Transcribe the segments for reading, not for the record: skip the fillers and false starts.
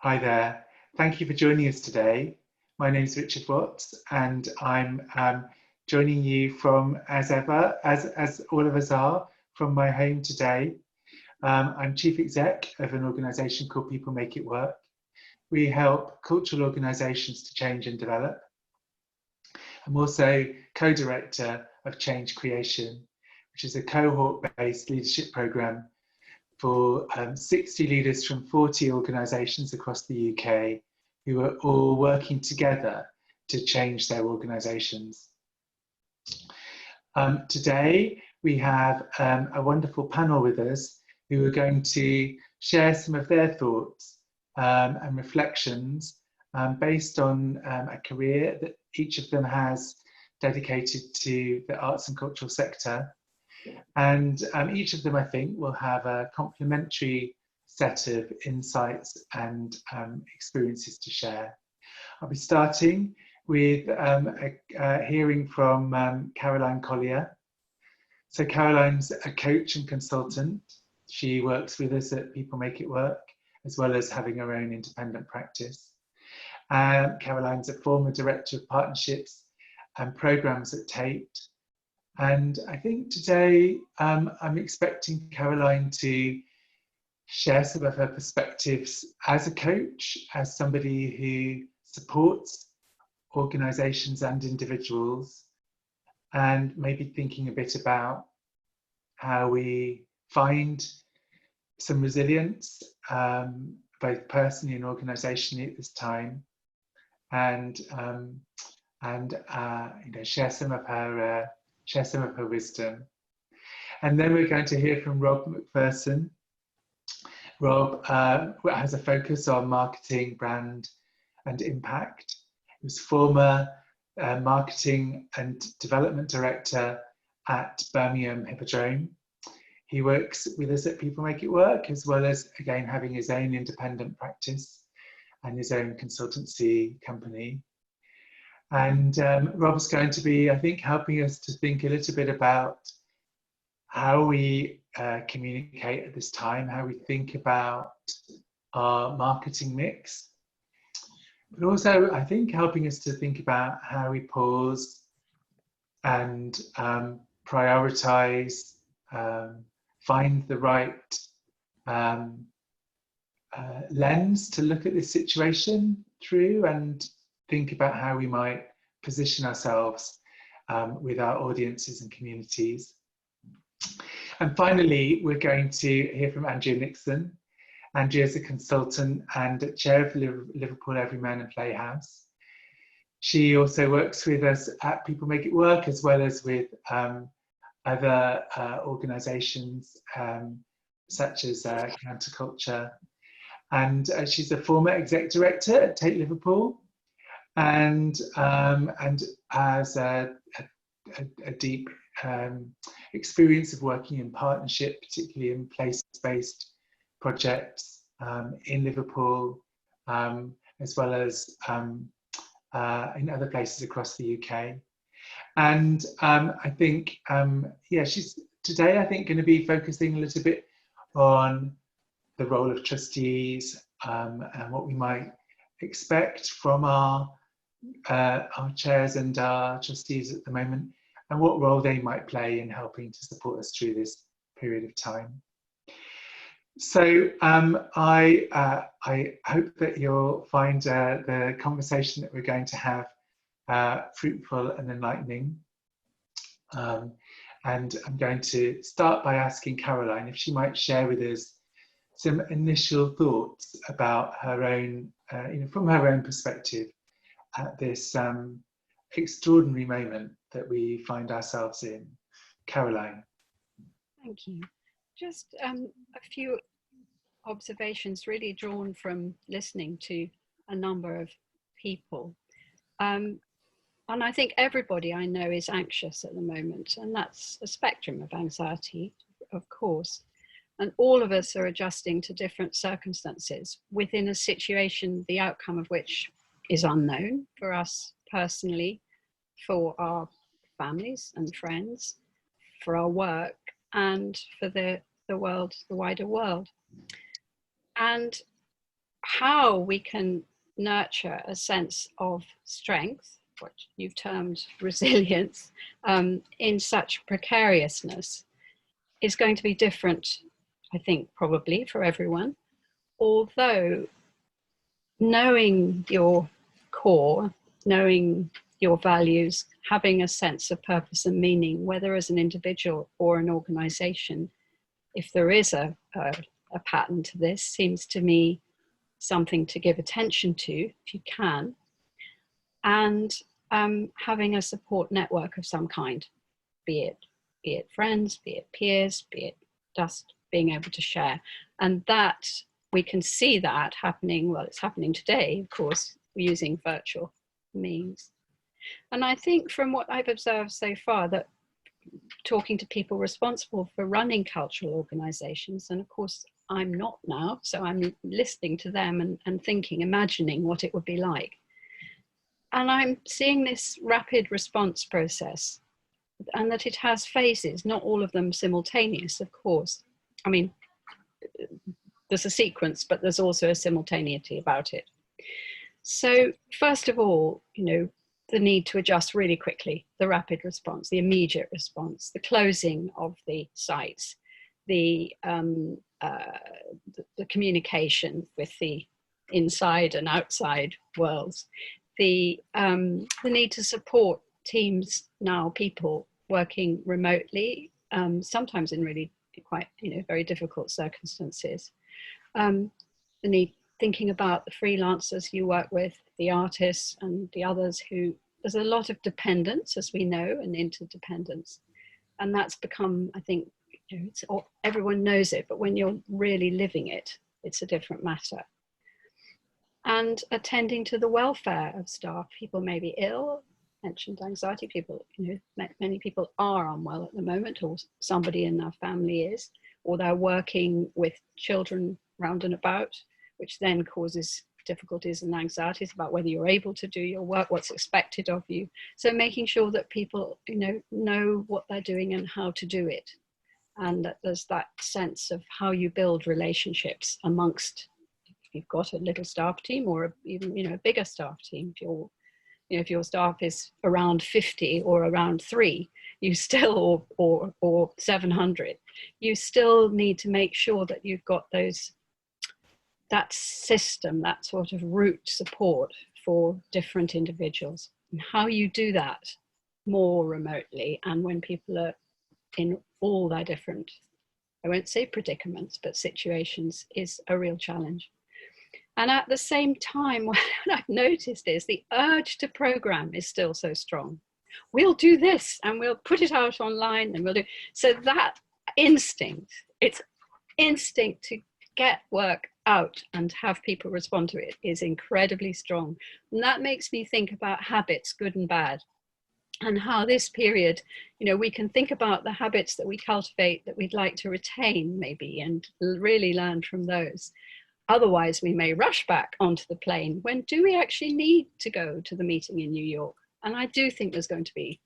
Hi there. Thank you for joining us today. My name is Richard Watts, and I'm joining you from, as ever, as all of us are, from my home today. I'm Chief Exec of an organisation called People Make It Work. We help cultural organisations to change and develop. I'm also co-director of Change Creation, which is a cohort-based leadership programme for 60 leaders from 40 organisations across the UK who are all working together to change their organisations. Today we have a wonderful panel with us who are going to share some of their thoughts and reflections based on a career that each of them has dedicated to the arts and cultural sector. And each of them, I think, will have a complementary set of insights and experiences to share. I'll be starting with hearing from Caroline Collier. So Caroline's a coach and consultant. She works with us at People Make It Work, as well as having her own independent practice. Caroline's a former director of partnerships and programs at Tate. And I think today I'm expecting Caroline to share some of her perspectives as a coach, as somebody who supports organisations and individuals, and maybe thinking a bit about how we find some resilience, both personally and organisationally at this time, and share some of her wisdom. And then we're going to hear from Rob McPherson. Rob has a focus on marketing, brand and impact. He was former marketing and development director at Birmingham Hippodrome. He works with us at People Make It Work, as well as, again, having his own independent practice and his own consultancy company. And Rob's going to be, I think, helping us to think a little bit about how we communicate at this time, how we think about our marketing mix, but also, I think, helping us to think about how we pause and prioritize, find the right lens to look at this situation through, and think about how we might position ourselves with our audiences and communities. And finally, we're going to hear from Andrea Nixon. Andrea is a consultant and chair of Liverpool Everyman and Playhouse. She also works with us at People Make It Work, as well as with other organisations such as Counterculture. And she's a former exec director at Tate Liverpool, and has a deep experience of working in partnership, particularly in place-based projects in Liverpool, as well as in other places across the UK. And I think, she's today, I think, going to be focusing a little bit on the role of trustees and what we might expect from our chairs and our trustees at the moment, and what role they might play in helping to support us through this period of time. So I hope that you'll find the conversation that we're going to have fruitful and enlightening. And I'm going to start by asking Caroline if she might share with us some initial thoughts about her own, from her own perspective, at this extraordinary moment that we find ourselves in. Caroline. Thank you. Just a few observations really drawn from listening to a number of people. And I think everybody I know is anxious at the moment, and that's a spectrum of anxiety, of course. And all of us are adjusting to different circumstances within a situation, the outcome of which is unknown for us personally, for our families and friends, for our work, and for the world, the wider world. And how we can nurture a sense of strength, what you've termed resilience, in such precariousness is going to be different, I think, probably for everyone. Although knowing your core, knowing your values, having a sense of purpose and meaning, whether as an individual or an organization, if there is a pattern to this, seems to me something to give attention to if you can. And having a support network of some kind, be it friends, be it peers, be it just being able to share. And that we can see that happening, well, it's happening today, of course, using virtual means. And I think from what I've observed so far, that talking to people responsible for running cultural organizations, and of course I'm not now, so I'm listening to them and thinking, imagining what it would be like. And I'm seeing this rapid response process, and that it has phases, not all of them simultaneous, of course. I mean, there's a sequence, but there's also a simultaneity about it. So first of all, you know, the need to adjust really quickly, the rapid response, the immediate response, the closing of the sites, the communication with the inside and outside worlds, the need to support teams now, people working remotely, sometimes in really quite, you know, very difficult circumstances. The need, thinking about the freelancers you work with, the artists and the others who, there's a lot of dependence, as we know, and interdependence. And that's become, I think, you know, it's, everyone knows it, but when you're really living it, it's a different matter. And attending to the welfare of staff. People may be ill, mentioned anxiety, people, you know, many people are unwell at the moment, or somebody in their family is, or they're working with children round and about, which then causes difficulties and anxieties about whether you're able to do your work, what's expected of you. So making sure that people, you know what they're doing and how to do it. And that there's that sense of how you build relationships amongst, if you've got a little staff team or even, you know, a bigger staff team. If you're, you know, if your staff is around 50 or around 3, you still, or 700, you still need to make sure that you've got those, that system, that sort of root support for different individuals. And how you do that more remotely, and when people are in all their different, I won't say predicaments, but situations, is a real challenge. And at the same time, what I've noticed is the urge to program is still so strong. We'll do this and we'll put it out online and we'll do, so that instinct, it's instinct to get work out and have people respond to it is incredibly strong. And that makes me think about habits, good and bad, and how this period, you know, we can think about the habits that we cultivate that we'd like to retain maybe, and really learn from those. Otherwise, we may rush back onto the plane. When do we actually need to go to the meeting in New York? And I do think there's going to be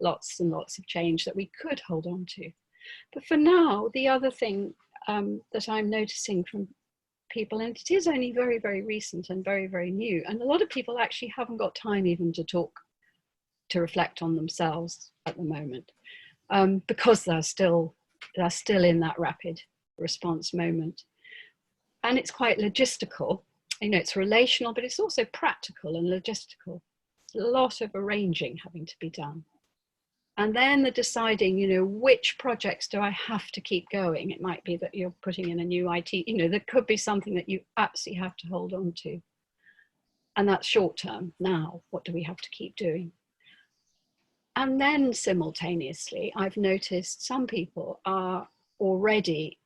lots and lots of change that we could hold on to. But for now, the other thing that I'm noticing from people, and it is only very, very recent and very, very new, and a lot of people actually haven't got time even to talk, to reflect on themselves at the moment, because they're still in that rapid response moment. And it's quite logistical, you know, it's relational, but it's also practical and logistical. A lot of arranging having to be done. And then the deciding, you know, which projects do I have to keep going? It might be that you're putting in a new IT, you know, there could be something that you absolutely have to hold on to. And that's short term. Now, what do we have to keep doing? And then simultaneously, I've noticed some people are already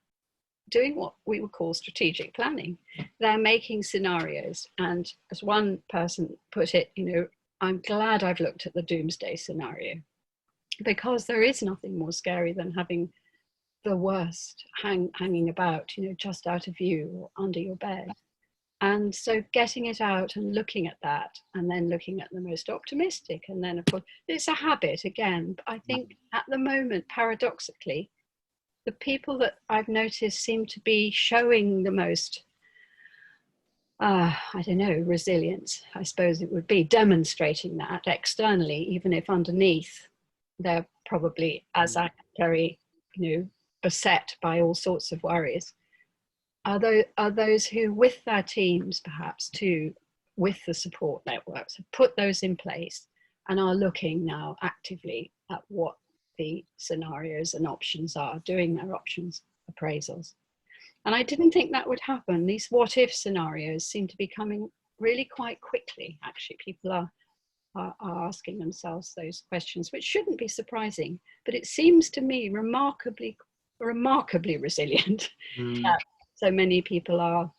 doing what we would call strategic planning. They're making scenarios. And as one person put it, you know, I'm glad I've looked at the doomsday scenario, because there is nothing more scary than having the worst hanging about, you know, just out of view or under your bed. And so getting it out and looking at that, and then looking at the most optimistic, and then of course, it's a habit again. But I think at the moment, paradoxically, the people that I've noticed seem to be showing the most I don't know, resilience, I suppose it would be demonstrating that externally, even if underneath they're probably as very, beset by all sorts of worries. Are those who, with their teams perhaps too, with the support networks, have put those in place and are looking now actively at what the scenarios and options are, doing their options appraisals. And I didn't think that would happen. These what if scenarios seem to be coming really quite quickly. Actually, people are asking themselves those questions, which shouldn't be surprising, but it seems to me remarkably resilient. So many people are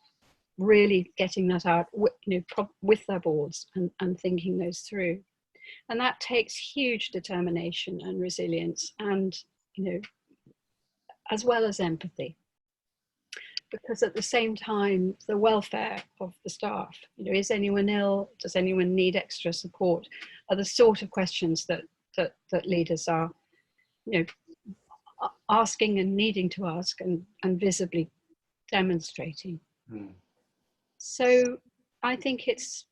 really getting that out with their boards and thinking those through. And that takes huge determination and resilience and, as well as empathy. Because at the same time, the welfare of the staff, is anyone ill? Does anyone need extra support? Are the sort of questions that leaders are, asking and needing to ask and visibly demonstrating. So I think it's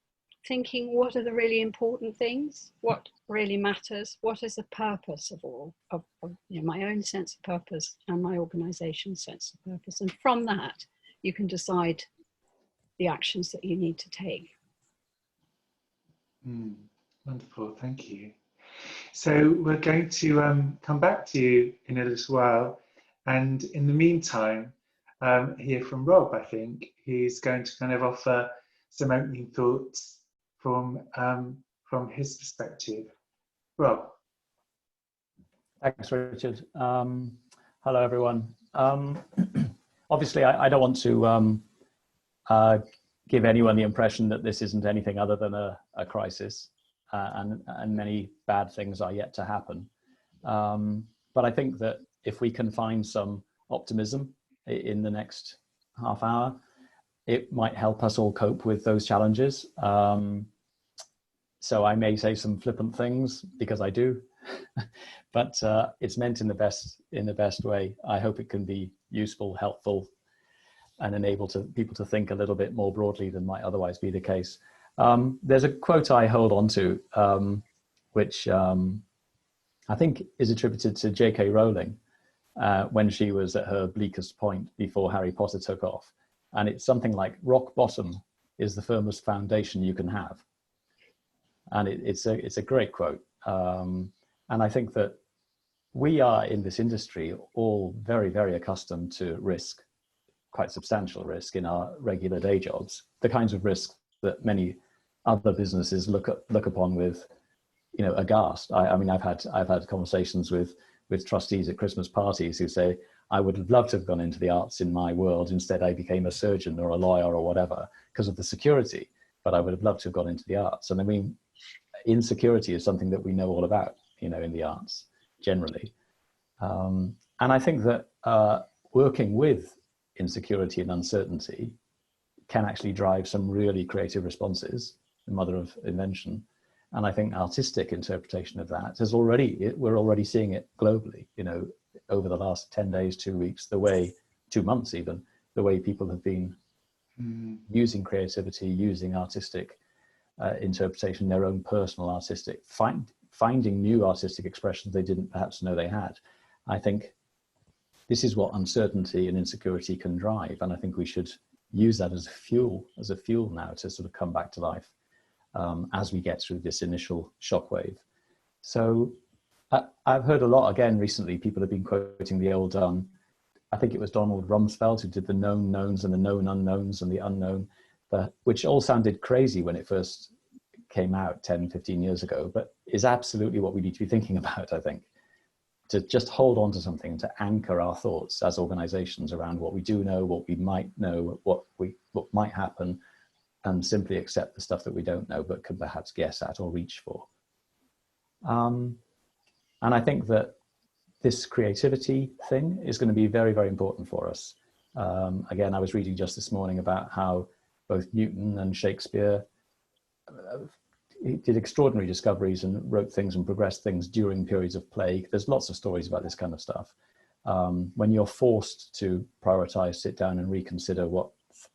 thinking, what are the really important things? What really matters? What is the purpose of all of my own sense of purpose and my organization's sense of purpose? And from that, you can decide the actions that you need to take. Wonderful, thank you. So we're going to come back to you in a little while. And in the meantime, hear from Rob, I think. He's going to kind of offer some opening thoughts from his perspective. Rob. Thanks, Richard. Hello, everyone. Obviously, I don't want to give anyone the impression that this isn't anything other than a crisis, and many bad things are yet to happen. But I think that if we can find some optimism in the next half hour, it might help us all cope with those challenges. So I may say some flippant things because I do, but it's meant in the best way. I hope it can be useful, helpful, and enable people to think a little bit more broadly than might otherwise be the case. There's a quote I hold on to, which I think is attributed to J.K. Rowling when she was at her bleakest point before Harry Potter took off. And it's something like, rock bottom is the firmest foundation you can have. And it's a great quote. And I think that we are in this industry all very, very accustomed to risk, quite substantial risk in our regular day jobs, the kinds of risks that many other businesses look upon with, aghast. I mean, I've had conversations with trustees at Christmas parties who say, I would have loved to have gone into the arts in my world. Instead, I became a surgeon or a lawyer or whatever because of the security, but I would have loved to have gone into the arts. And I mean, insecurity is something that we know all about, in the arts generally. And I think that working with insecurity and uncertainty can actually drive some really creative responses, the mother of invention. And I think artistic interpretation of that we're already seeing it globally, over the last 10 days, 2 weeks, 2 months even, the way people have been using creativity, using artistic interpretation, their own personal artistic, finding new artistic expressions they didn't perhaps know they had. I think this is what uncertainty and insecurity can drive. And I think we should use that as a fuel now to sort of come back to life as we get through this initial shockwave. So I've heard a lot again recently, people have been quoting the old, I think it was Donald Rumsfeld who did the known knowns and the known unknowns and the unknown, which all sounded crazy when it first came out 10, 15 years ago, but is absolutely what we need to be thinking about, I think. To just hold on to something, to anchor our thoughts as organizations around what we do know, what we might know, what might happen, and simply accept the stuff that we don't know, but can perhaps guess at or reach for. And I think that this creativity thing is going to be very, very important for us. Again, I was reading just this morning about how both Newton and Shakespeare did extraordinary discoveries and wrote things and progressed things during periods of plague. There's lots of stories about this kind of stuff. When you're forced to prioritize, sit down and reconsider what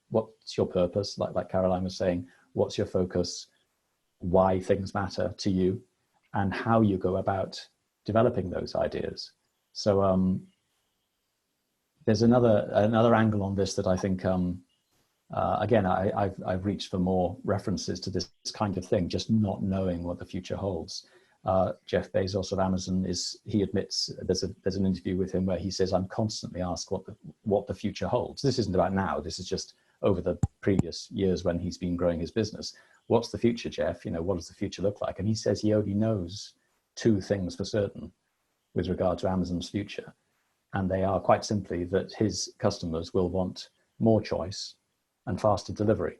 what's your purpose, like Caroline was saying, what's your focus, why things matter to you, and how you go about developing those ideas. So there's another angle on this that I think, again, I've reached for more references to this kind of thing, just not knowing what the future holds. Jeff Bezos of Amazon he admits, there's an interview with him where he says, I'm constantly asked what the future holds. This isn't about now, this is just over the previous years when he's been growing his business. What's the future, Jeff? What does the future look like? And he says he only knows two things for certain with regard to Amazon's future. And they are quite simply that his customers will want more choice and faster delivery.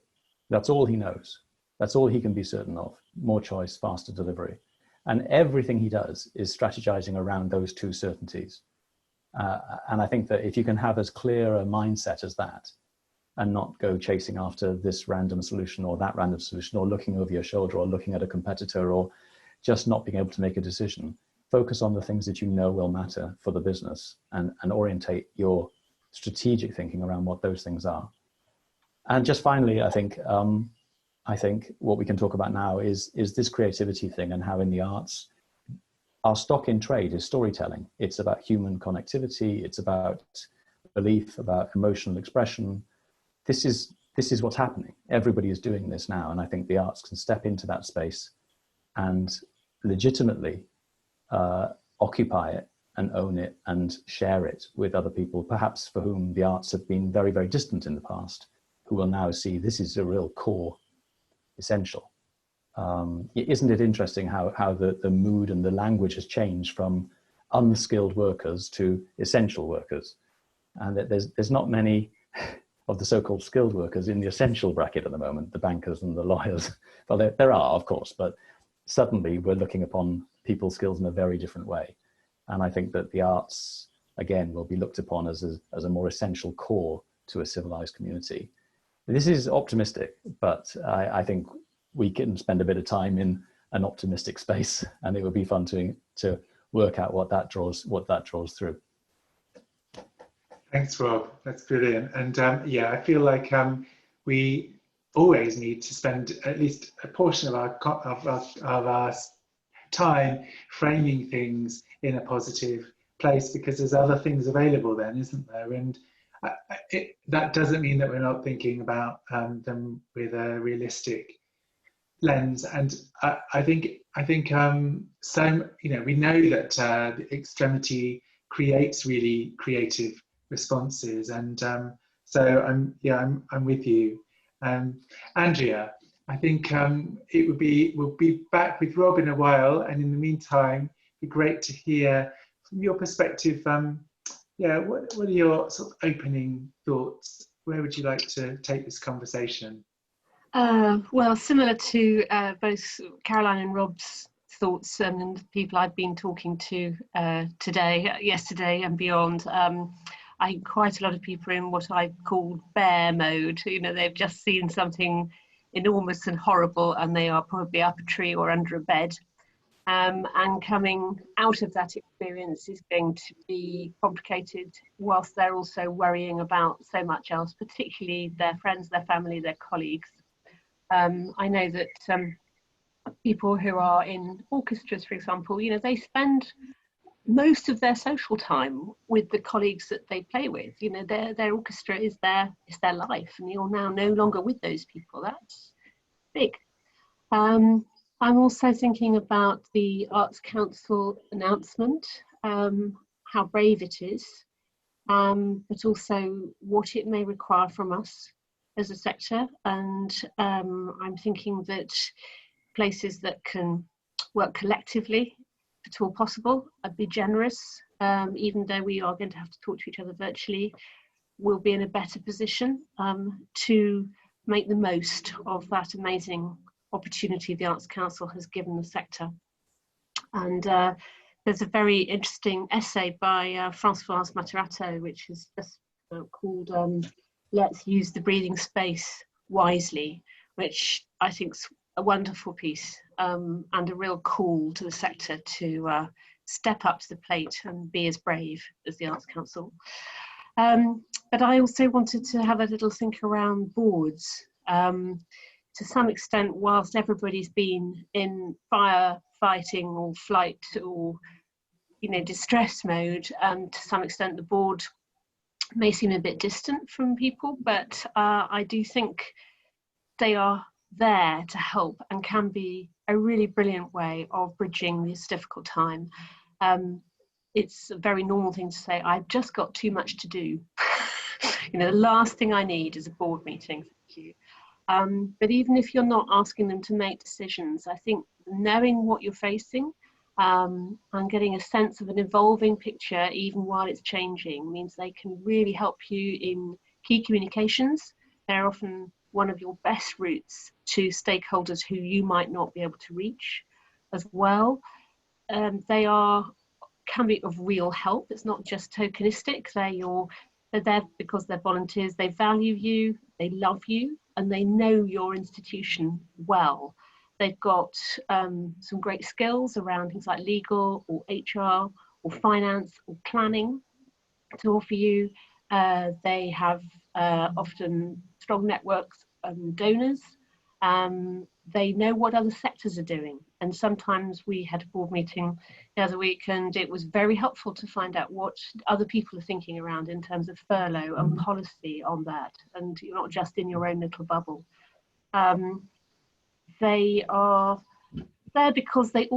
That's all he knows. That's all he can be certain of. More choice, faster delivery. And everything he does is strategizing around those two certainties. And I think that if you can have as clear a mindset as that, and not go chasing after this random solution or that random solution, or looking over your shoulder, or looking at a competitor, or just not being able to make a decision, focus on the things that you know will matter for the business, and orientate your strategic thinking around what those things are. And just finally, I think what we can talk about now is this creativity thing, and how in the arts, our stock in trade is storytelling. It's about human connectivity. It's about belief, about emotional expression. This is what's happening. Everybody is doing this now. And I think the arts can step into that space and legitimately occupy it and own it and share it with other people, perhaps for whom the arts have been very, very distant in the past, who will now see this is a real core essential. Isn't it interesting how the mood and the language has changed from unskilled workers to essential workers, and that there's not many of the so-called skilled workers in the essential bracket at the moment, the bankers and the lawyers. Well, there are, of course, but suddenly we're looking upon people's skills in a very different way. And I think that the arts, again, will be looked upon as a more essential core to a civilized community. This is optimistic, but I think we can spend a bit of time in an optimistic space, and it would be fun to work out what that draws through. Thanks, Rob. That's brilliant. And yeah, I feel like we always need to spend at least a portion of our time framing things in a positive place, because there's other things available then, isn't there? And that doesn't mean that we're not thinking about them with a realistic lens. And I think so, we know that the extremity creates really creative responses, and so I'm with you. Andrea, I think we'll be back with Rob in a while, and in the meantime, it'd be great to hear from your perspective. What are your sort of opening thoughts? Where would you like to take this conversation? Well, similar to both Caroline and Rob's thoughts, and the people I've been talking to today, yesterday and beyond, I think quite a lot of people are in what I call bear mode. They've just seen something enormous and horrible, and they are probably up a tree or under a bed. And coming out of that experience is going to be complicated, whilst they're also worrying about so much else, particularly their friends, their family, their colleagues. I know that people who are in orchestras, for example, they spend most of their social time with the colleagues that they play with. Their orchestra is their life, and you're now no longer with those people. That's big. I'm also thinking about the Arts Council announcement, how brave it is, but also what it may require from us as a sector. And I'm thinking that places that can work collectively, if at all possible, I'd be generous, even though we are going to have to talk to each other virtually, will be in a better position to make the most of that amazing opportunity the Arts Council has given the sector. And there's a very interesting essay by Françoise Materato, which is just called Let's Use the Breathing Space Wisely, which I think is a wonderful piece and a real call to the sector to step up to the plate and be as brave as the Arts Council. But I also wanted to have a little think around boards. To some extent, whilst everybody's been in firefighting or flight or distress mode, to some extent the board may seem a bit distant from people, but I do think they are there to help and can be a really brilliant way of bridging this difficult time. It's a very normal thing to say, I've just got too much to do. The last thing I need is a board meeting. Thank you. But even if you're not asking them to make decisions, I think knowing what you're facing and getting a sense of an evolving picture, even while it's changing, means they can really help you in key communications. They're often one of your best routes to stakeholders who you might not be able to reach as well. They can be of real help. It's not just tokenistic. They're there because they're volunteers. They value you, they love you, and they know your institution well. They've got some great skills around things like legal or HR or finance or planning to offer you. They have often strong networks of donors. They know what other sectors are doing. And sometimes we had a board meeting the other week, and it was very helpful to find out what other people are thinking around in terms of furlough and policy on that. And you're not just in your own little bubble. They are there because they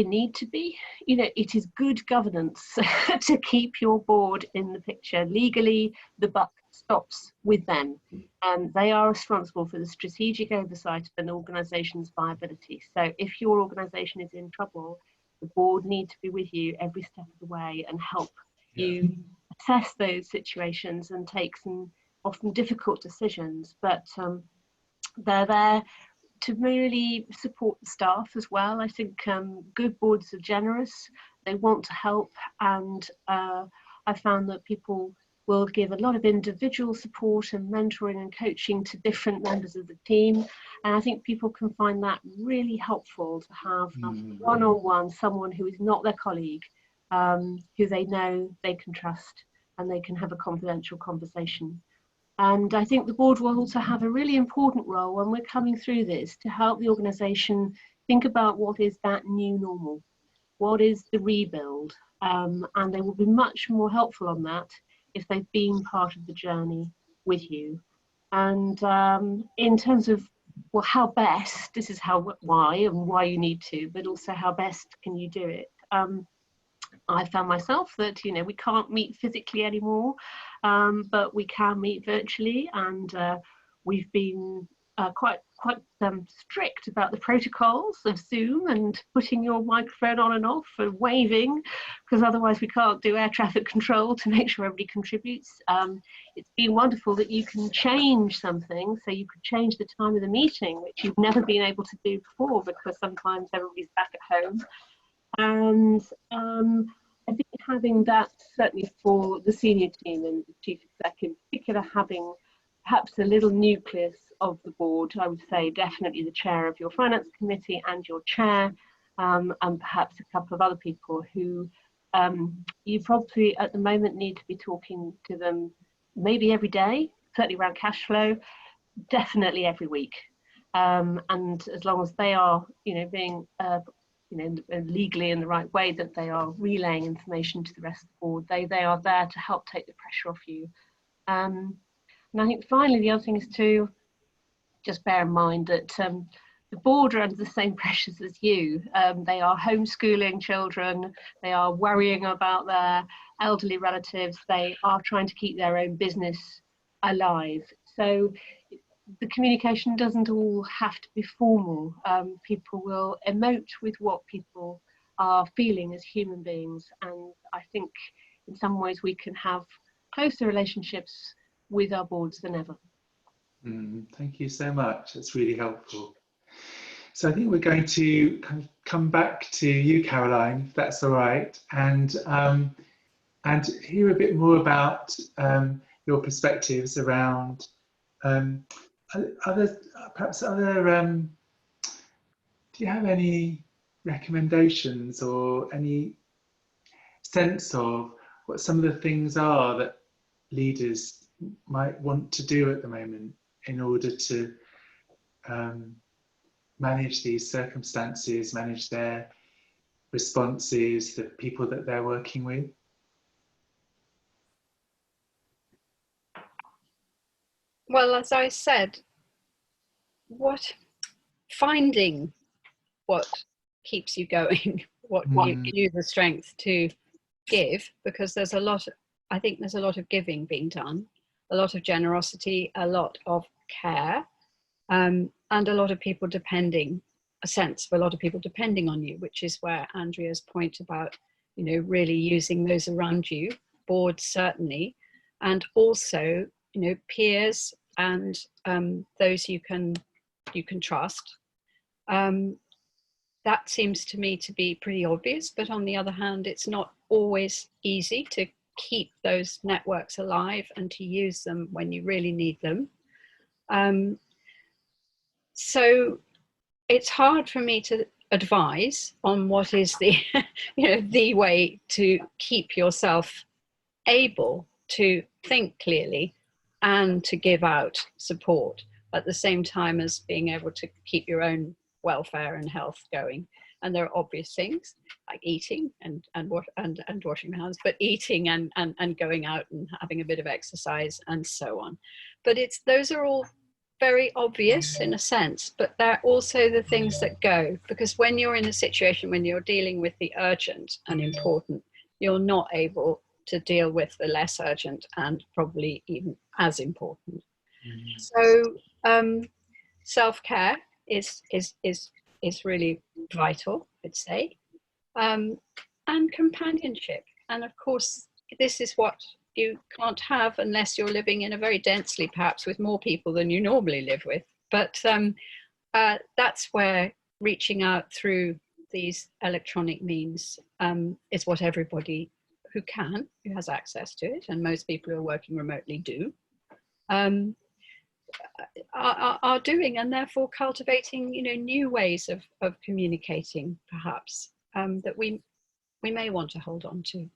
need to be. It is good governance to keep your board in the picture. Legally, the buck stops with them. They are responsible for the strategic oversight of an organisation's viability. So if your organisation is in trouble, the board need to be with you every step of the way and help you assess those situations and take some often difficult decisions. But they're there to really support the staff as well. I think good boards are generous. They want to help, and I found that people will give a lot of individual support and mentoring and coaching to different members of the team. And I think people can find that really helpful to have one-on-one, someone who is not their colleague, who they know they can trust and they can have a confidential conversation. And I think the board will also have a really important role when we're coming through this to help the organisation think about what is that new normal, what is the rebuild, and they will be much more helpful on that if they've been part of the journey with you. And in terms of, well, how best, this is why you need to, but also how best can you do it. I found myself that, we can't meet physically anymore, but we can meet virtually, and we've been quite strict about the protocols of Zoom and putting your microphone on and off and waving, because otherwise we can't do air traffic control to make sure everybody contributes. It's been wonderful that you can change something, so you could change the time of the meeting, which you've never been able to do before because sometimes everybody's back at home. And I think having that, certainly for the senior team and the chief exec in particular, having perhaps a little nucleus of the board, I would say definitely the chair of your finance committee and your chair, and perhaps a couple of other people who you probably at the moment need to be talking to them maybe every day, certainly around cash flow, definitely every week. And as long as they are, being legally in the right way, that they are relaying information to the rest of the board, they are there to help take the pressure off you. And I think finally the other thing is to just bear in mind that the board are under the same pressures as you. They are homeschooling children, they are worrying about their elderly relatives, they are trying to keep their own business alive. So the communication doesn't all have to be formal. People will emote with what people are feeling as human beings, and I think in some ways we can have closer relationships with our boards than ever. Thank you so much, that's really helpful. So I think we're going to kind of come back to you, Caroline, if that's all right, and hear a bit more about your perspectives around other do you have any recommendations or any sense of what some of the things are that leaders might want to do at the moment in order to manage these circumstances, manage their responses, the people that they're working with? Well, as I said, finding what keeps you going, what gives you the strength to give, because there's a lot, I think there's a lot of giving being done, a lot of generosity, a lot of care, and a lot of people depending, a sense of a lot of people depending on you, which is where Andrea's point about, you know, really using those around you, boards certainly, and also, you know, peers and those you can trust. That seems to me to be pretty obvious, but on the other hand, it's not always easy to keep those networks alive and to use them when you really need them. So it's hard for me to advise on what is the, you know, the way to keep yourself able to think clearly and to give out support at the same time as being able to keep your own welfare and health going. And there are obvious things like eating and washing the hands, but eating and going out and having a bit of exercise and so on. But those are all very obvious in a sense, but they're also the things that go, because when you're in a situation when you're dealing with the urgent and important, you're not able to deal with the less urgent and probably even as important. So self-care is really vital, I'd say, and companionship. And of course, this is what you can't have unless you're living in a very densely, perhaps with more people than you normally live with. But that's where reaching out through these electronic means is what everybody who has access to it, and most people who are working remotely do, are doing, and therefore cultivating, you know, new ways of communicating, perhaps, that we may want to hold on to.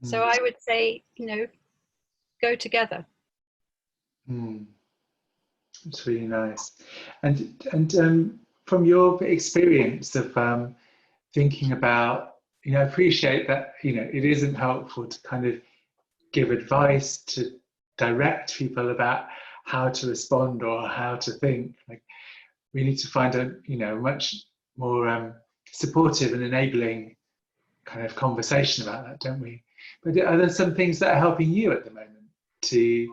So I would say, you know, go together. It's really nice. And from your experience of thinking about, you know, I appreciate that, you know, it isn't helpful to kind of give advice, to direct people about how to respond or how to think. Like, we need to find a, you know, much more supportive and enabling kind of conversation about that, don't we? But are there some things that are helping you at the moment to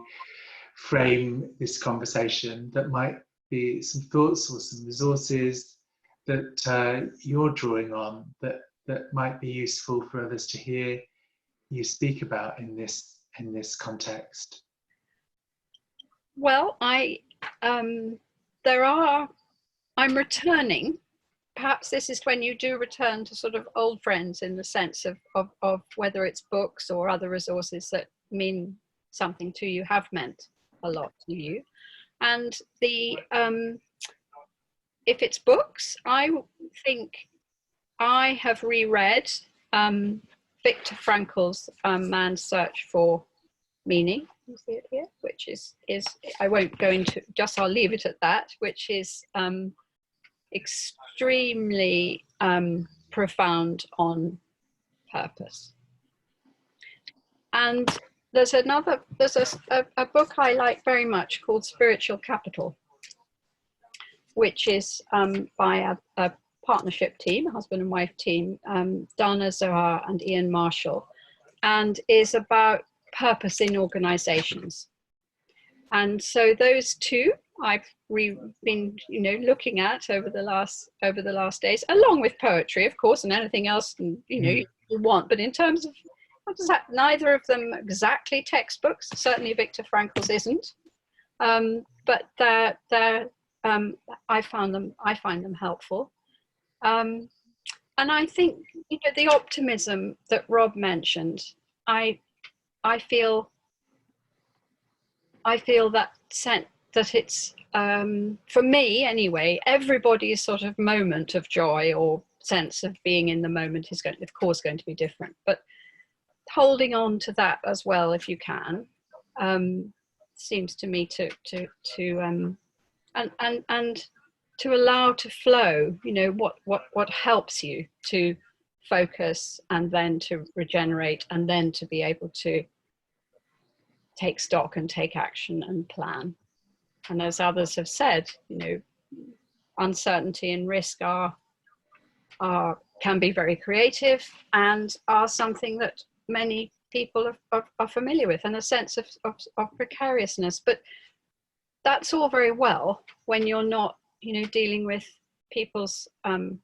frame this conversation, that might be some thoughts or some resources that you're drawing on that might be useful for others to hear you speak about in this context? Well, I'm returning. Perhaps this is when you do return to sort of old friends, in the sense of whether it's books or other resources that mean something to you, have meant a lot to you. And if it's books, I think I have reread Viktor Frankl's Man's Search for Meaning. You see it here, which is I won't go into, just I'll leave it at that, which is extremely profound on purpose. And there's a book I like very much called Spiritual Capital, which is by a partnership team, a husband and wife team, Dana Zohar and Ian Marshall, and is about purpose in organizations. And so those two I've been, you know, looking at over the last days, along with poetry, of course, and anything else, you know, you want. But in terms of neither of them exactly textbooks. Certainly Viktor Frankl's isn't, but I find them helpful. And I think, you know, the optimism that Rob mentioned, I feel that sense that it's, for me anyway, everybody's sort of moment of joy or sense of being in the moment is of course going to be different, but holding on to that as well, if you can, seems to me to and to allow to flow, you know, what helps you to focus and then to regenerate and then to be able to take stock and take action and plan. And as others have said, you know, uncertainty and risk can be very creative and are something that many people are familiar with, and a sense of precariousness. But that's all very well when you're not, you know, dealing with people's you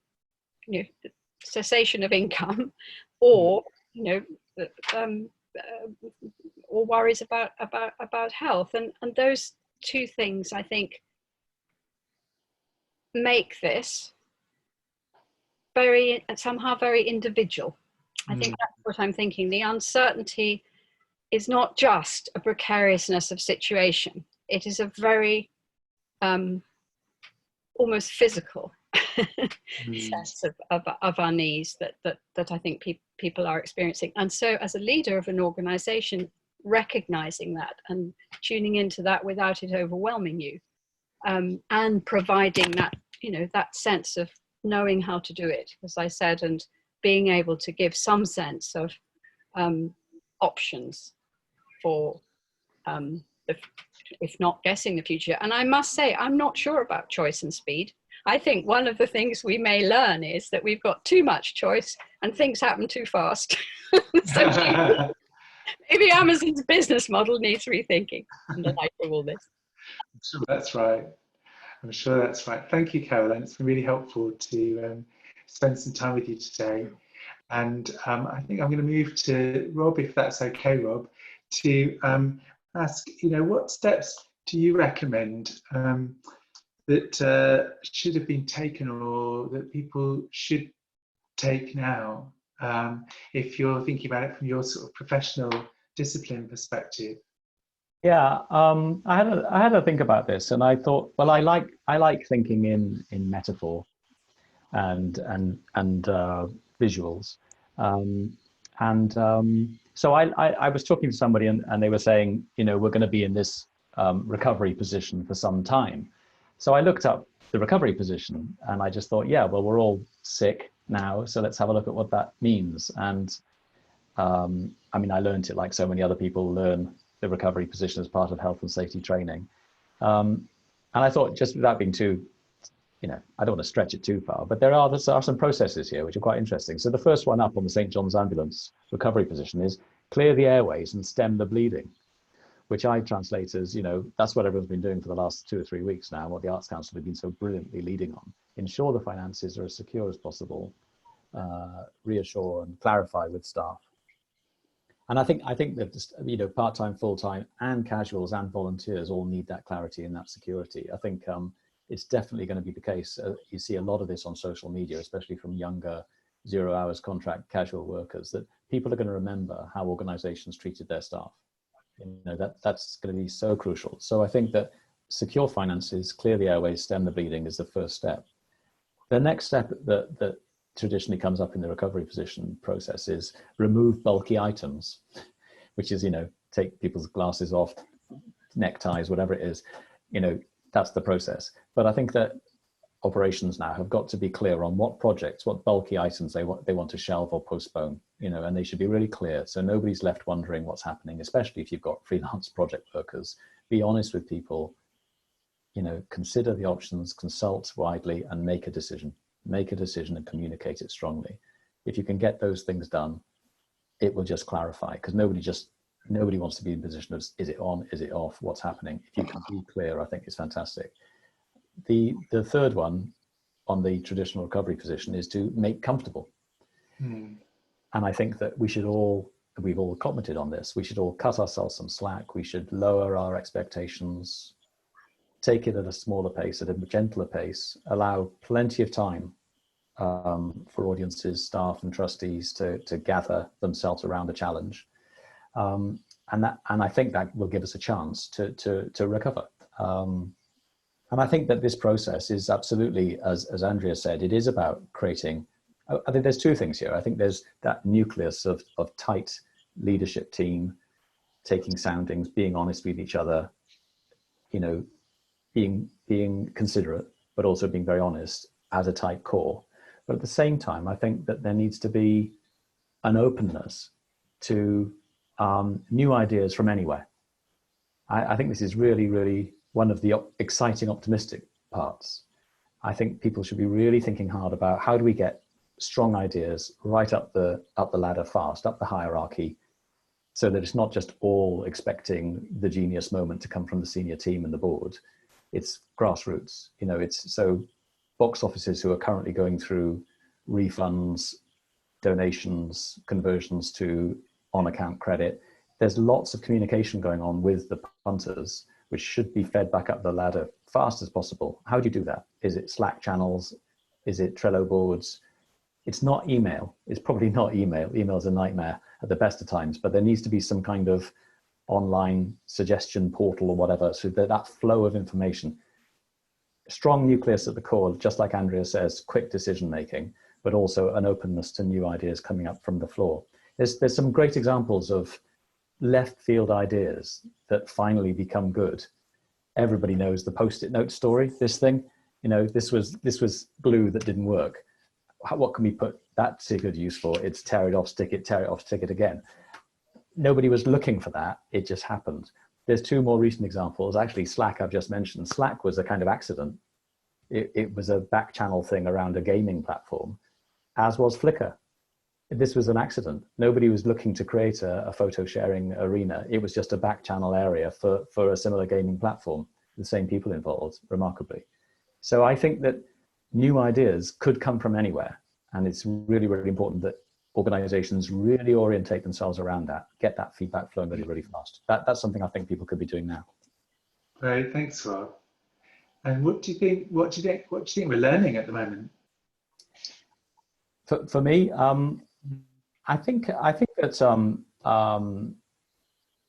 know, cessation of income, or you know, or worries about health, and those two things, I think, make this somehow very individual. I think that's what I'm thinking. The uncertainty is not just a precariousness of situation. It is a very almost physical sense of unease that I think people are experiencing. And so as a leader of an organization, recognizing that and tuning into that without it overwhelming you, and providing that, you know, that sense of knowing how to do it, as I said, and being able to give some sense of options for if not guessing the future. And I must say, I'm not sure about choice and speed. I think one of the things we may learn is that we've got too much choice and things happen too fast. So maybe Amazon's business model needs rethinking in the light of all this. I'm sure that's right. I'm sure that's right. Thank you, Caroline. It's been really helpful to spend some time with you today. And I think I'm going to move to Rob, if that's okay, Rob, to ask, you know, what steps do you recommend that should have been taken, or that people should take now, if you're thinking about it from your sort of professional discipline perspective? Yeah, I had to think about this, and I thought, well, I like thinking in metaphor and visuals, so I was talking to somebody, and they were saying, you know, we're going to be in this recovery position for some time. So I looked up the recovery position, and I just thought, yeah, well, we're all sick now, so let's have a look at what that means. And I mean, I learned it like so many other people learn the recovery position as part of health and safety training. And I thought, just without being too, you know, I don't want to stretch it too far, but there are some processes here which are quite interesting. So the first one up on the St. John's Ambulance recovery position is clear the airways and stem the bleeding, which I translate as, you know, that's what everyone's been doing for the last 2 or 3 weeks now, what the Arts Council have been so brilliantly leading on. Ensure the finances are as secure as possible, reassure and clarify with staff. And I think that, you know, part-time, full-time, and casuals and volunteers all need that clarity and that security. I think it's definitely going to be the case. You see a lot of this on social media, especially from younger 0 hours contract casual workers, that people are going to remember how organizations treated their staff. You know, that's going to be so crucial. So I think that secure finances, clear the airways, stem the bleeding is the first step. The next step that traditionally comes up in the recovery position process is remove bulky items, which is, you know, take people's glasses off, neckties, whatever it is, you know, that's the process. But I think that operations now have got to be clear on what projects, what bulky items they want to shelve or postpone, you know, and they should be really clear, so nobody's left wondering what's happening, especially if you've got freelance project workers. Be honest with people, you know, consider the options, consult widely, and make a decision and communicate it strongly. If you can get those things done, it will just clarify, because nobody wants to be in position of, is it on, is it off, what's happening? If you can be clear, I think it's fantastic. The third one on the traditional recovery position is to make comfortable. And I think that we've all commented on this, we should all cut ourselves some slack, we should lower our expectations, take it at a smaller pace, at a gentler pace, allow plenty of time for audiences, staff and trustees to gather themselves around a challenge. And I think that will give us a chance to recover. And I think that this process is absolutely, as Andrea said, it is about creating, I think there's two things here. I think there's that nucleus of tight leadership team taking soundings, being honest with each other, you know, being considerate, but also being very honest as a tight core. But at the same time, I think that there needs to be an openness to new ideas from anywhere. I think this is really, really one of the exciting, optimistic parts. I think people should be really thinking hard about how do we get strong ideas right up the ladder fast, up the hierarchy, so that it's not just all expecting the genius moment to come from the senior team and the board. It's grassroots. You know, it's so box offices who are currently going through refunds, donations, conversions to on-account credit. There's lots of communication going on with the punters, which should be fed back up the ladder fast as possible. How do you do that? Is it Slack channels? Is it Trello boards? It's not email. It's probably not email. Email's a nightmare at the best of times, but there needs to be some kind of online suggestion portal or whatever, so that that flow of information, strong nucleus at the core, just like Andrea says, quick decision making, but also an openness to new ideas coming up from the floor. There's some great examples of left field ideas that finally become good. Everybody knows the post-it note story, this thing, you know, this was glue that didn't work. What can we put that to good use for? It's tear it off, stick it again. Nobody was looking for that, it just happened. There's two more recent examples. Actually, Slack, I've just mentioned. Slack was a kind of accident. It was a back channel thing around a gaming platform, as was Flickr. This was an accident. Nobody was looking to create a photo sharing arena. It was just a back channel area for a similar gaming platform, the same people involved, remarkably. So I think that new ideas could come from anywhere. And it's really, really important that organizations really orientate themselves around that, get that feedback flowing really, really fast. That's something I think people could be doing now. Great, thanks, Rob. And what do you think we're learning at the moment? For me, I think that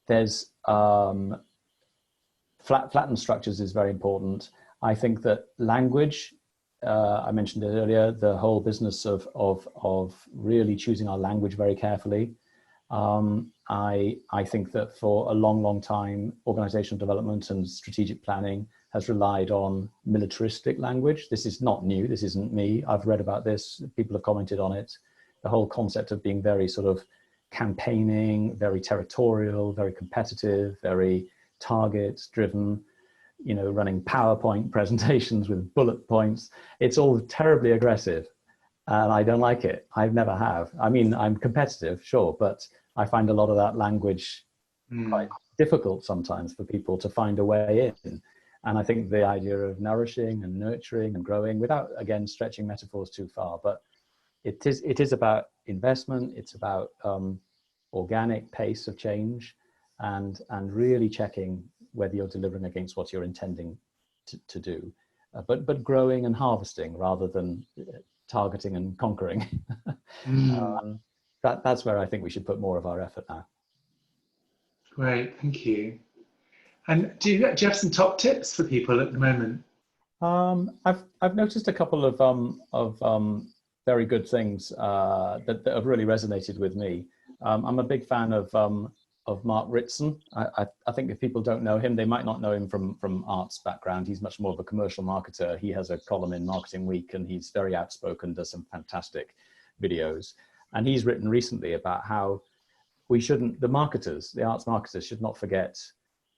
there's flattened structures is very important. I think that language, I mentioned it earlier, the whole business of really choosing our language very carefully. I think that for a long time, organizational development and strategic planning has relied on militaristic language. This is not new, this isn't me. I've read about this, people have commented on it. The whole concept of being very sort of campaigning, very territorial, very competitive, very target driven, you know, running PowerPoint presentations with bullet points. It's all terribly aggressive and I don't like it. I never have. I mean, I'm competitive, sure, but I find a lot of that language quite difficult sometimes for people to find a way in. And I think the idea of nourishing and nurturing and growing, without, again, stretching metaphors too far, but it is about investment, it's about organic pace of change and really checking whether you're delivering against what you're intending to do, but growing and harvesting rather than targeting and conquering. That's where I think we should put more of our effort now. Great, thank you. And do you have some top tips for people at the moment? I've noticed a couple of very good things that have really resonated with me. I'm a big fan of Mark Ritson. I think if people don't know him, they might not know him from arts background. He's much more of a commercial marketer. He has a column in Marketing Week and he's very outspoken, does some fantastic videos. And he's written recently about how we shouldn't, the arts marketers should not forget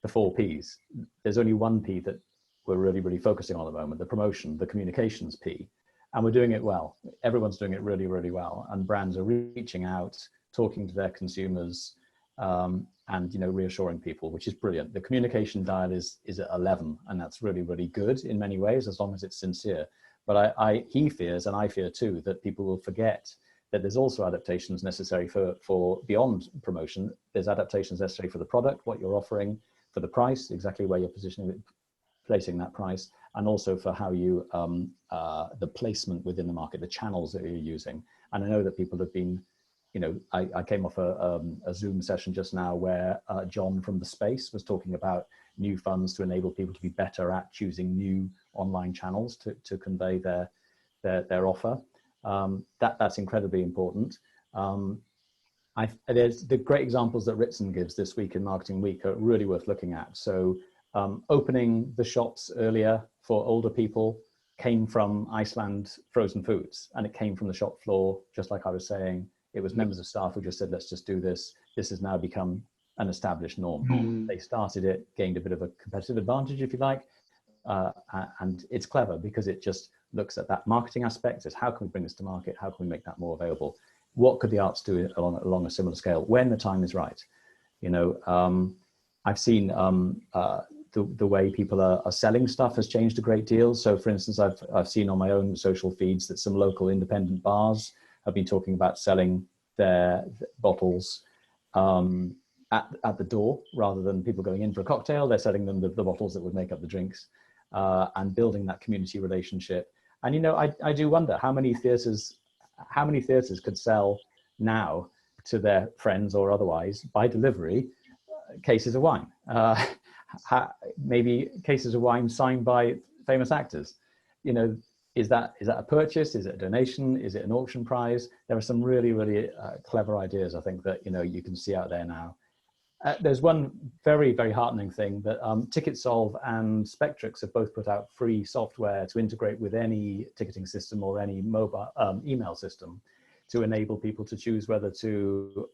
the 4 Ps. There's only one P that we're really, really focusing on at the moment, the promotion, the communications P. And we're doing it well. Everyone's doing it really, really well. And brands are reaching out, talking to their consumers, and, you know, reassuring people, which is brilliant. The communication dial is at 11, and that's really, really good in many ways, as long as it's sincere. But he fears, and I fear too, that people will forget that there's also adaptations necessary for beyond promotion. There's adaptations necessary for the product, what you're offering, for the price, exactly where you're positioning it, placing that price, and also for how you, the placement within the market, the channels that you're using. And I know that people have been, you know, I came off a Zoom session just now where John from The Space was talking about new funds to enable people to be better at choosing new online channels to convey their offer. That's incredibly important. There's the great examples that Ritson gives this week in Marketing Week are really worth looking at. So opening the shops earlier for older people came from Iceland frozen foods, and it came from the shop floor, just like I was saying. It was members of staff who just said, let's just do this. This has now become an established norm. They started it, gained a bit of a competitive advantage, if you like, and it's clever because it just looks at that marketing aspect as how can we bring this to market? How can we make that more available? What could the arts do along a similar scale when the time is right? You know, I've seen the way people are selling stuff has changed a great deal. So for instance, I've seen on my own social feeds that some local independent bars have been talking about selling their bottles at the door rather than people going in for a cocktail. They're selling them the bottles that would make up the drinks and building that community relationship. And, you know, I do wonder how many theatres could sell now to their friends or otherwise by delivery cases of wine. Maybe cases of wine signed by famous actors. You know, is that a purchase? Is it a donation? Is it an auction prize? There are some really, really clever ideas, I think, that, you know, you can see out there now. There's one very, very heartening thing that TicketSolve and Spectrix have both put out free software to integrate with any ticketing system or any mobile email system to enable people to choose whether to,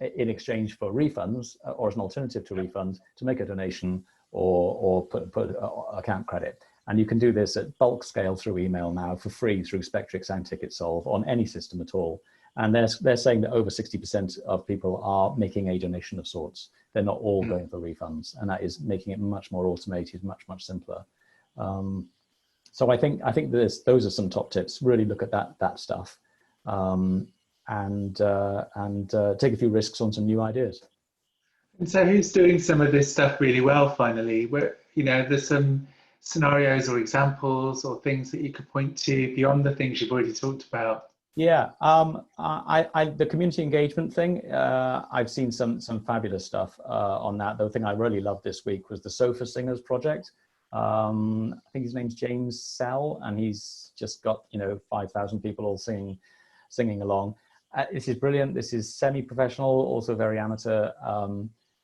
in exchange for refunds or as an alternative to refunds, to make a donation or put account credit. And you can do this at bulk scale through email now for free through Spectrix and TicketSolve on any system at all. And they're saying that over 60% of people are making a donation of sorts. They're not all going for refunds, and that is making it much more automated, much simpler. So I think those are some top tips. Really look at that stuff, and take a few risks on some new ideas. And so, who's doing some of this stuff really well? Finally, where, you know, there's some scenarios or examples or things that you could point to beyond the things you've already talked about. Yeah, the community engagement thing, I've seen some fabulous stuff on that. The thing I really loved this week was the Sofa Singers project. I think his name's James Sell, and he's just got, you know, 5,000 people all singing along. This is brilliant. This is semi-professional, also very amateur.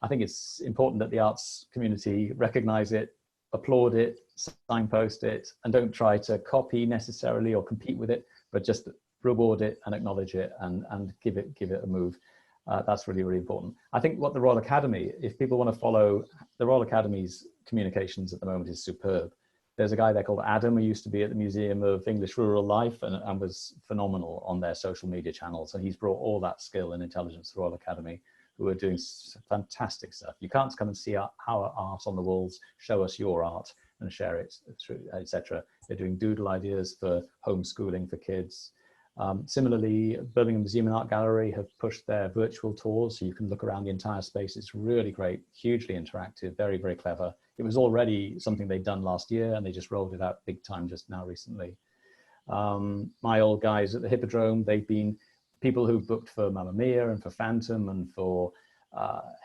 I think it's important that the arts community recognize it, applaud it, signpost it, and don't try to copy necessarily or compete with it, but just reward it and acknowledge it and give it a move. That's really, really important. I think what the Royal Academy, if people want to follow the Royal Academy's communications at the moment, is superb. There's a guy there called Adam who used to be at the Museum of English Rural Life and was phenomenal on their social media channels. And he's brought all that skill and intelligence to the Royal Academy, who are doing fantastic stuff. You can't come and see our art on the walls, show us your art and share it through, etc. They're doing doodle ideas for homeschooling for kids. Similarly, Birmingham Museum and Art Gallery have pushed their virtual tours, so you can look around the entire space. It's really great, hugely interactive, very, very clever. It was already something they'd done last year, and they just rolled it out big time just now recently. My old guys at the Hippodrome, they've been people who've booked for Mamma Mia and for Phantom and for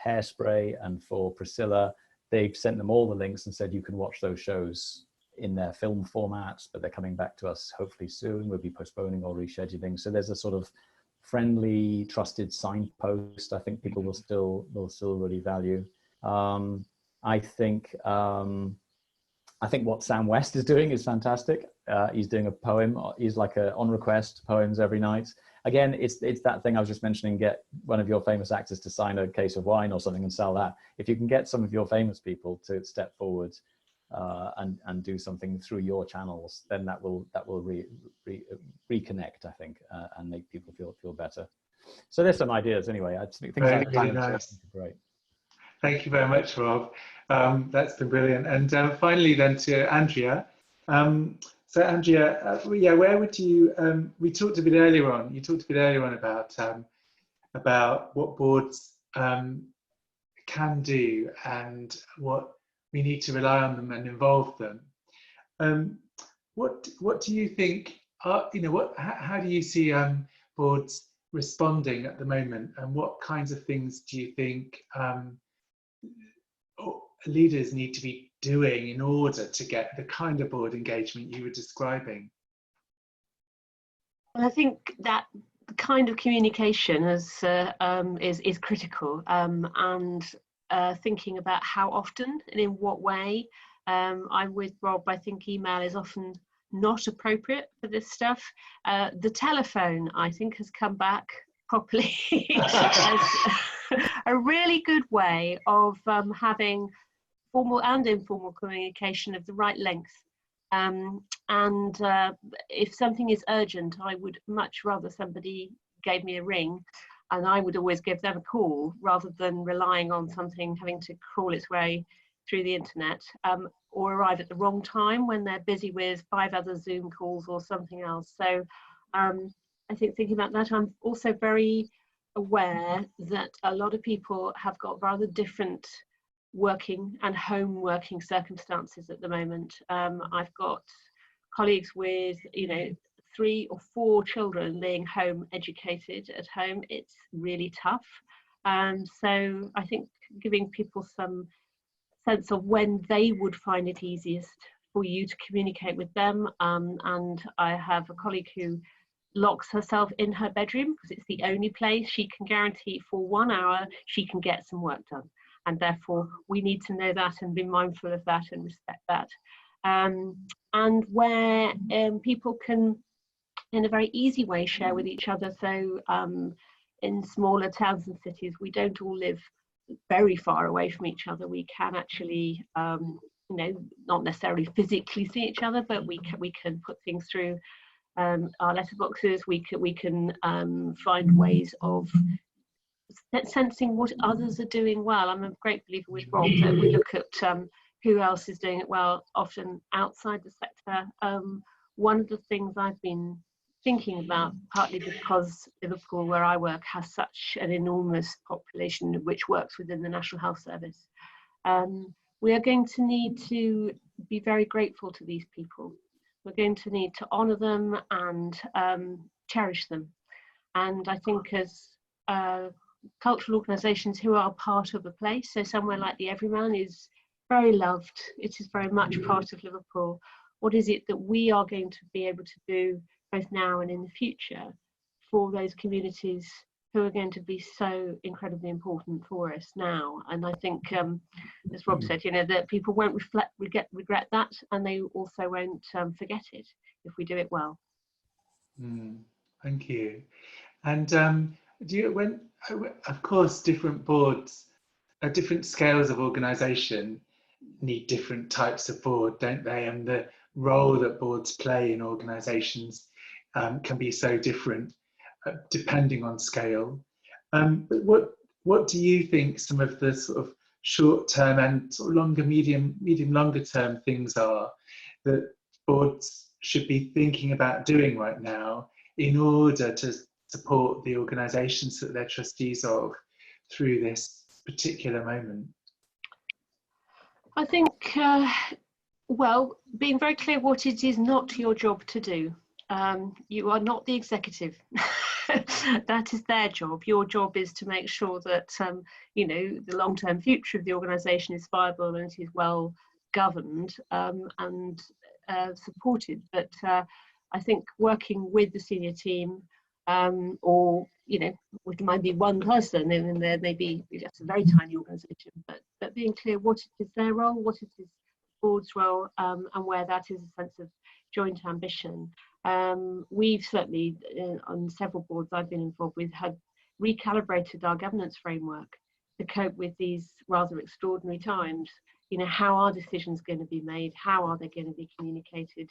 Hairspray and for Priscilla. They've sent them all the links and said you can watch those shows in their film formats, but they're coming back to us hopefully soon. We'll be postponing or rescheduling. So there's a sort of friendly, trusted signpost I think people will still really value. I think what Sam West is doing is fantastic. He's doing a poem. He's like on request poems every night. Again, it's that thing I was just mentioning, get one of your famous actors to sign a case of wine or something and sell that. If you can get some of your famous people to step forward and do something through your channels, then that will reconnect, I think, and make people feel better. So there's some ideas anyway. I think really nice. Great. Thank you very much, Rob. That's been brilliant. And finally, then to Andrea. So Andrea, yeah, where would you? We talked a bit earlier on. You talked a bit earlier on about what boards can do and what we need to rely on them and involve them. What do you think? How do you see boards responding at the moment, and what kinds of things do you think leaders need to be doing in order to get the kind of board engagement you were describing? Well, I think that the kind of communication is critical, and thinking about how often and in what way. I'm with Rob. I think email is often not appropriate for this stuff. The telephone, I think, has come back properly as a really good way of having formal and informal communication of the right length. And if something is urgent, I would much rather somebody gave me a ring, and I would always give them a call rather than relying on something having to crawl its way through the internet, or arrive at the wrong time when they're busy with 5 other Zoom calls or something else. So I think thinking about that, I'm also very aware that a lot of people have got rather different working and home working circumstances at the moment. I've got colleagues with 3 or 4 children being home educated at home. It's really tough, so I think giving people some sense of when they would find it easiest for you to communicate with them. And I have a colleague who locks herself in her bedroom because it's the only place she can guarantee for 1 hour she can get some work done. And therefore we need to know that and be mindful of that and respect that. And where people can, in a very easy way, share with each other. So in smaller towns and cities, we don't all live very far away from each other. We can actually, not necessarily physically see each other, but we can put things through our letterboxes. We can find ways of sensing what others are doing well. I'm a great believer with Rob that we look at who else is doing it well, often outside the sector. One of the things I've been thinking about, partly because Liverpool, where I work, has such an enormous population which works within the National Health Service, we are going to need to be very grateful to these people. We're going to need to honour them and cherish them. And I think as cultural organisations who are part of a place, so somewhere like the Everyman is very loved, it is very much part of Liverpool. What is it that we are going to be able to do both now and in the future for those communities who are going to be so incredibly important for us now? And I think, as Rob said, that people won't regret that, and they also won't forget it if we do it well. Thank you. And of course, different boards at different scales of organisation need different types of board, don't they? And the role that boards play in organisations can be so different depending on scale. But what do you think some of the sort of short-term and sort of longer-term things are that boards should be thinking about doing right now in order to support the organisations that they're trustees of through this particular moment? I think, well, being very clear what it is not your job to do. You are not the executive. That is their job. Your job is to make sure that the long-term future of the organisation is viable and it is well governed and supported. But I think working with the senior team, or it might be one person, and there may be just a very tiny organisation, but being clear what it is their role, what it is the board's role, and where that is a sense of joint ambition. We've certainly, on several boards I've been involved with, had recalibrated our governance framework to cope with these rather extraordinary times. How are decisions going to be made? How are they going to be communicated?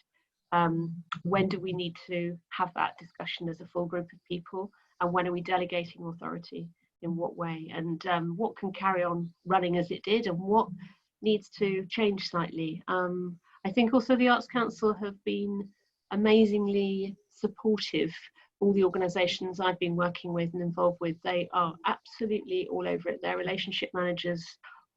When do we need to have that discussion as a full group of people? And when are we delegating authority? In what way? And what can carry on running as it did, and what needs to change slightly? I think also the Arts Council have been amazingly supportive. All the organisations I've been working with and involved with, they are absolutely all over it. Their relationship managers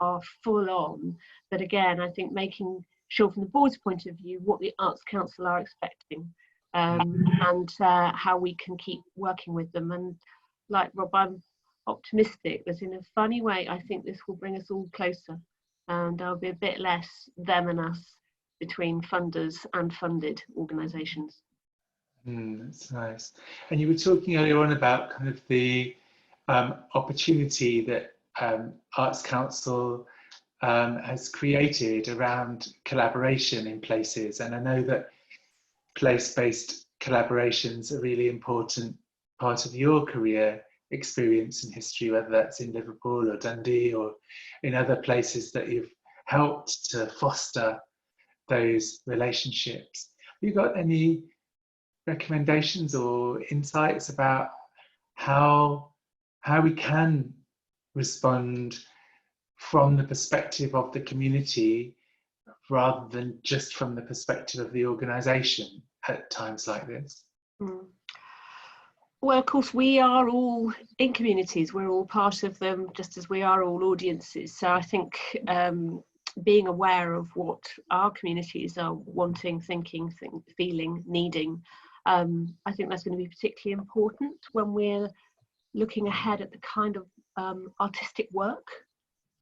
are full on. But again, I think making sure from the board's point of view what the Arts Council are expecting, and how we can keep working with them. And like Rob, I'm optimistic that in a funny way, I think this will bring us all closer, and there'll be a bit less them and us between funders and funded organisations. That's nice. And you were talking earlier on about kind of the opportunity that Arts Council has created around collaboration in places. And I know that place-based collaborations are a really important part of your career experience in history, whether that's in Liverpool or Dundee or in other places that you've helped to foster those relationships. Have you got any recommendations or insights about how we can respond from the perspective of the community rather than just from the perspective of the organisation at times like this? Well, of course, we are all in communities, we're all part of them, just as we are all audiences. So I think being aware of what our communities are wanting, thinking, feeling, needing, I think that's going to be particularly important when we're looking ahead at the kind of artistic work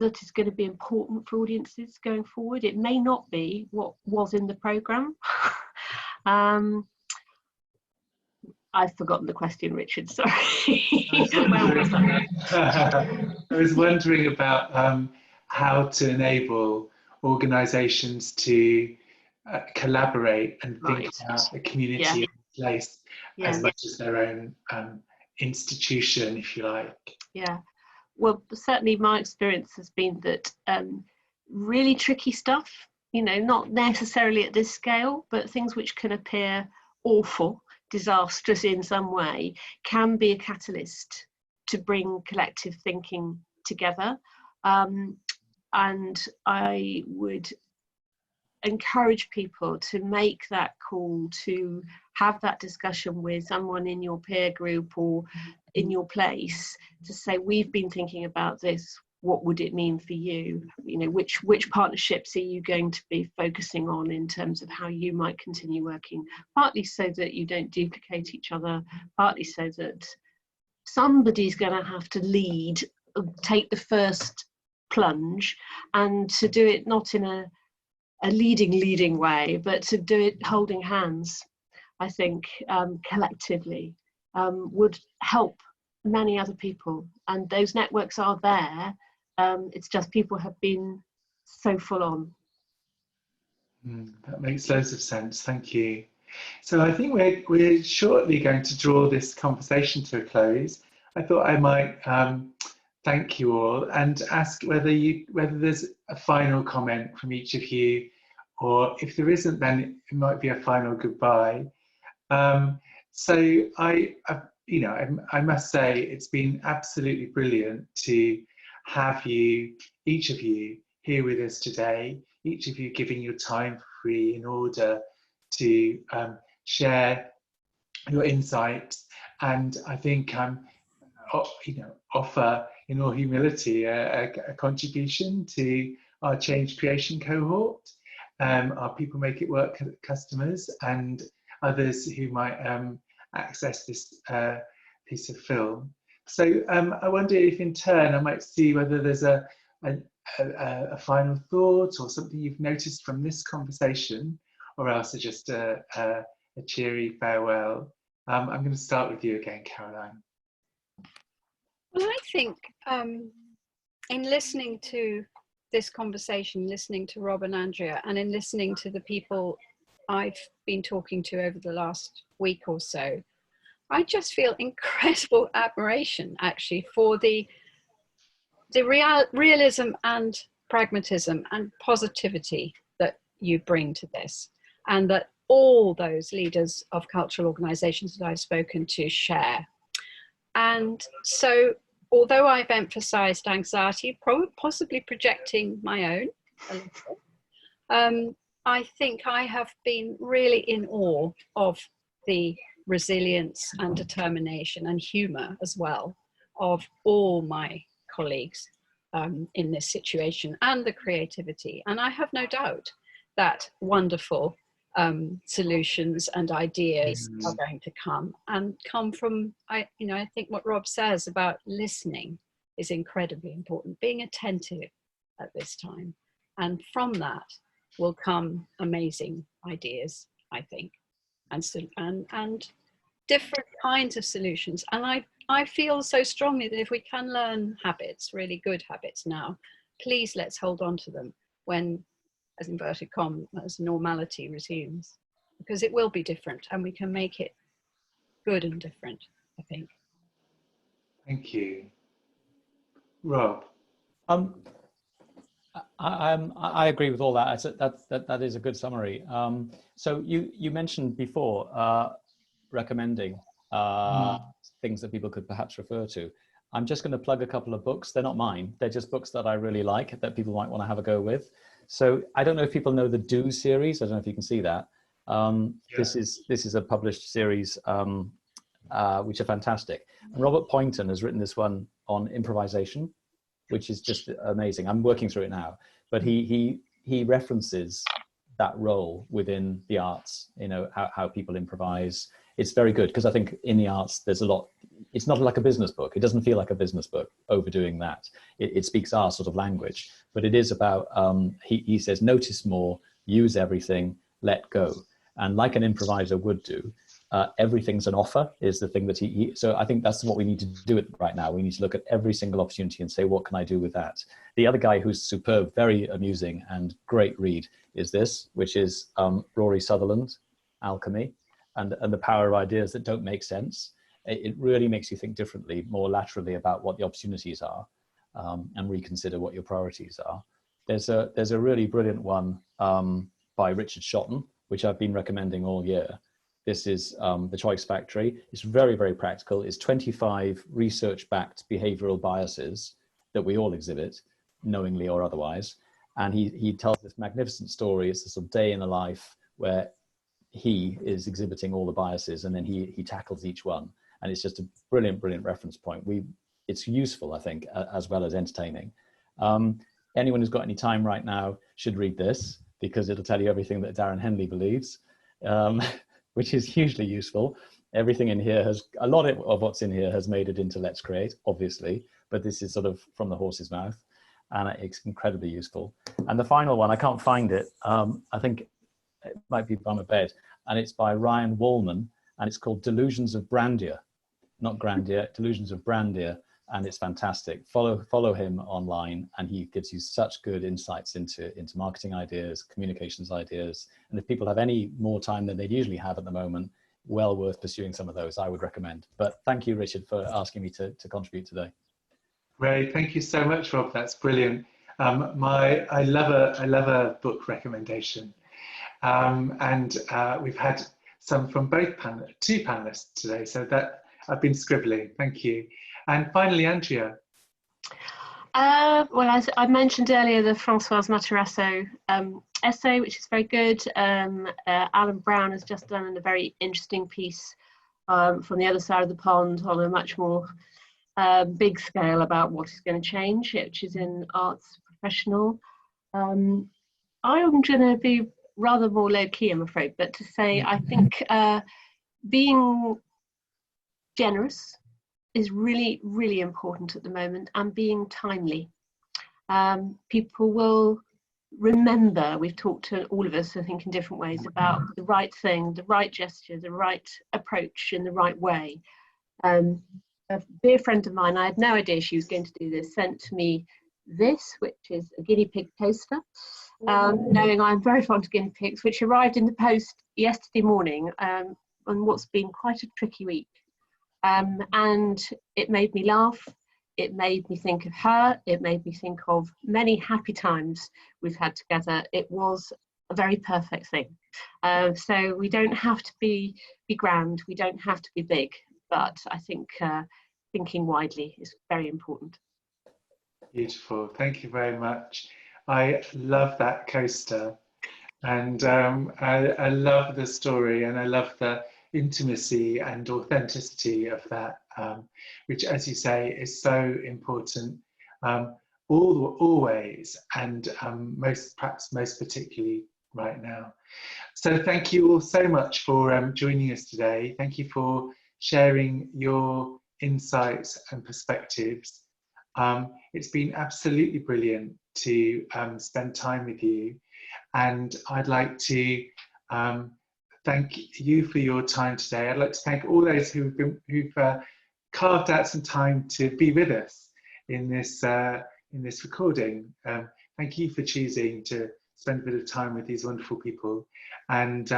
that is going to be important for audiences going forward. It may not be what was in the programme. I've forgotten the question, Richard, sorry. I was wondering about how to enable organisations to collaborate and think about the community in place as much as their own institution, if you like. Yeah, well, certainly my experience has been that really tricky stuff, you know, not necessarily at this scale, but things which can appear awful, disastrous in some way, can be a catalyst to bring collective thinking together. And I would encourage people to make that call, to have that discussion with someone in your peer group or in your place, to say, we've been thinking about this, what would it mean for you? You know, which partnerships are you going to be focusing on in terms of how you might continue working, partly so that you don't duplicate each other, partly so that somebody's going to have to lead, take the first plunge, and to do it not in a leading way, but to do it holding hands. I think collectively would help many other people, and those networks are there. It's just people have been so full on. That makes loads of sense, thank you. So I think we're shortly going to draw this conversation to a close. I thought I might thank you all and ask whether there's a final comment from each of you, or if there isn't, then it might be a final goodbye. So I must say it's been absolutely brilliant to have you, each of you, here with us today, each of you giving your time for free in order to share your insights, and I think offer in all humility a contribution to our change creation cohort, our People Make It Work customers, and others who might access this piece of film. So I wonder if in turn I might see whether there's a final thought or something you've noticed from this conversation, or else just a cheery farewell. I'm going to start with you again, Caroline. Well, I think in listening to this conversation, listening to Rob and Andrea, and in listening to the people I've been talking to over the last week or so, I just feel incredible admiration actually for the realism and pragmatism and positivity that you bring to this, and that all those leaders of cultural organisations that I've spoken to share. And so, although I've emphasised anxiety, possibly projecting my own a little, I think I have been really in awe of the resilience and determination and humour as well of all my colleagues in this situation, and the creativity. And I have no doubt that wonderful solutions and ideas are going to come from, I think what Rob says about listening is incredibly important, being attentive at this time. And from that will come amazing ideas, I think. and different kinds of solutions. And I feel so strongly that if we can learn habits, really good habits now, please let's hold on to them when, as inverted commas, normality resumes, because it will be different and we can make it good and different, I think. Thank you. Rob? I agree with all that. That is a good summary. So you mentioned before recommending things that people could perhaps refer to. I'm just going to plug a couple of books. They're not mine. They're just books that I really like that people might want to have a go with. So I don't know if people know the Do series. I don't know if you can see that. This is a published series which are fantastic. And Robert Poynton has written this one on improvisation, which is just amazing. I'm working through it now, but he references that role within the arts, you know, how people improvise. It's very good because I think in the arts there's a lot. It's not like a business book. It doesn't feel like a business book overdoing that. It speaks our sort of language, but it is about, he says, notice more, use everything, let go. And like an improviser would do, everything's an offer is the thing that so I think that's what we need to do it right now. We need to look at every single opportunity and say, what can I do with that? The other guy who's superb, very amusing and great read is this, which is Rory Sutherland, Alchemy, and the power of ideas that don't make sense. It really makes you think differently, more laterally about what the opportunities are, and reconsider what your priorities are. There's a really brilliant one by Richard Shotton, which I've been recommending all year. This is The Choice Factory. It's very, very practical. It's 25 research-backed behavioral biases that we all exhibit, knowingly or otherwise. And he tells this magnificent story. It's a sort of day in the life where he is exhibiting all the biases, and then he tackles each one. And it's just a brilliant, brilliant reference point. It's useful, I think, as well as entertaining. Anyone who's got any time right now should read this, because it'll tell you everything that Darren Henley believes, which is hugely useful. Everything in here a lot of what's in here has made it into Let's Create, obviously, but this is sort of from the horse's mouth, and it's incredibly useful. And the final one, I can't find it. I think it might be by my bed, and it's by Ryan Wallman, and it's called Delusions of Grandeur, not Grandeur, Delusions of Grandeur, and it's fantastic. Follow him online, and he gives you such good insights into marketing ideas, communications ideas, and if people have any more time than they'd usually have at the moment, well worth pursuing some of those, I would recommend. But thank you, Richard, for asking me to contribute today. Great, thank you so much, Rob. That's brilliant. I love a book recommendation, and we've had some from two panelists today, so that I've been scribbling. Thank you. And finally, Andrea. Well, as I mentioned earlier, the Françoise Matarasso essay, which is very good. Alan Brown has just done a very interesting piece from the other side of the pond on a much more big scale about what is going to change, which is in arts professional. I'm going to be rather more low-key, I'm afraid, but to say I think being generous is really, really important at the moment, and being timely. People will remember, we've talked to all of us, I think, in different ways about the right thing, the right gesture, the right approach in the right way. A dear friend of mine, I had no idea she was going to do this, sent me this, which is a guinea pig toaster, knowing I'm very fond of guinea pigs, which arrived in the post yesterday morning on what's been quite a tricky week. And it made me laugh, it made me think of her, it made me think of many happy times we've had together. It was a very perfect thing. So we don't have to be grand, we don't have to be big, but I think thinking widely is very important. Beautiful, thank you very much. I love that coaster, and I love the story, and I love the intimacy and authenticity of that, which, as you say, is so important always, and perhaps most particularly right now. So thank you all so much for joining us today. Thank you for sharing your insights and perspectives. It's been absolutely brilliant to spend time with you, and I'd like to thank you for your time today. I'd like to thank all those who've carved out some time to be with us in this recording. Thank you for choosing to spend a bit of time with these wonderful people, and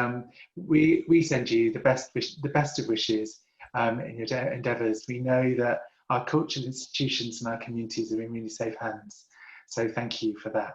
we send you the best of wishes in your endeavours. We know that our cultural institutions and our communities are in really safe hands, so thank you for that.